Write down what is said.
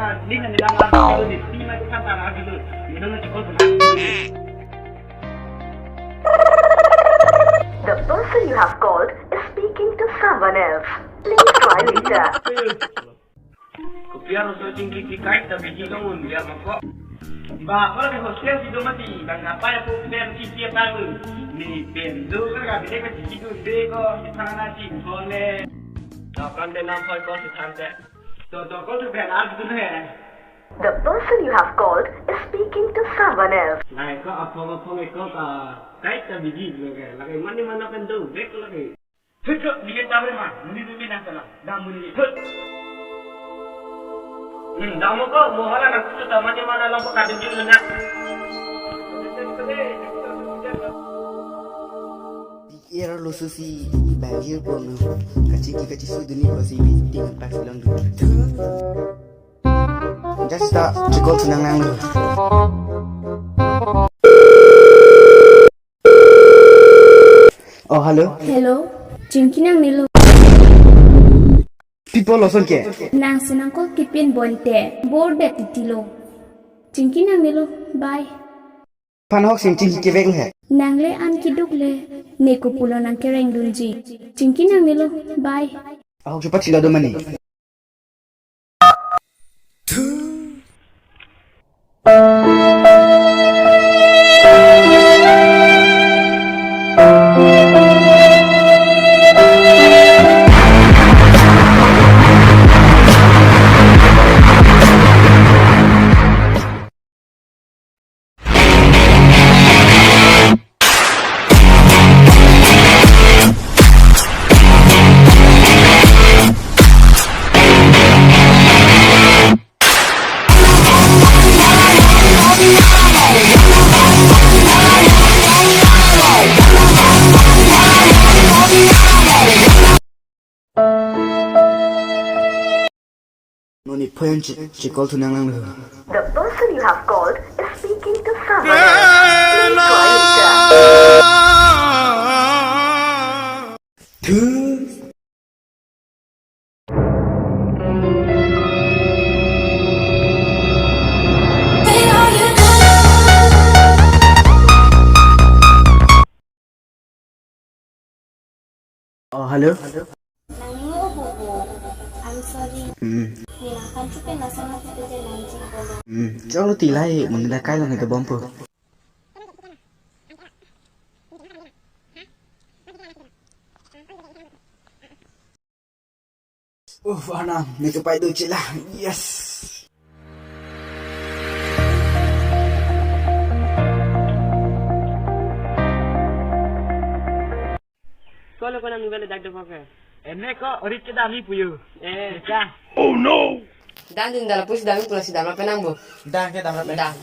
lihat di dalam kalau di sini itu kan tanah gitu. Ini nggak cukup benar. The person you have called is speaking to someone else. Please try later. Biar untuk tinggi kait tapi hidung biar makok. Bah, kalau di hostel hidup mati, dan apa ya pun biar cici apa tu? Ni bendu kan kami ni kan cici tu bego, di tangan nasi boleh. Takkan dia nampak kau sesantai. So kau tu biar aku tu ni. The person you have called is speaking to someone else. Nah, kau apa kau kait tapi hidung lagi mana kan tu, bego lagi. Hujung dia tak bermah, muni tu bina salah, dah muni. Dah mau kau, mau halan aku tu tak mana lampu kadang juga nak. Era lo susi banjir pun kacik su dunia pasti tinggal pas bilang dulu. Just tak cekol senang lu. Oh hello. Hello, jingkinang nilu. People loson ke? Nang sinang ko kipin bonte, board bet titilo. Jingkinang nilu, bye. Panhok sim cing ke veng hai. Nang le an kiduk le, neko pulo nang kereng dunji. Jingkinang nilu, bye. Aku cepat sila do mani. Noni poin cekol tunang lang lu. The person you have called is speaking to someone else. Please try later. Oh hello. Nangu bobo, I'm sorry. Nilakan cukai nasa nasi kerja nanti bobo. Chalo tilai mengida kai lang ito bompo. Ana, nito pa ito sila. Yes. Kalau kau nak minta dak dak apa? Enak kau orit kita ni puyu. Dah. Oh no. Dan din dala push dami pula si dama penambo. Dan ke dapat. Dan.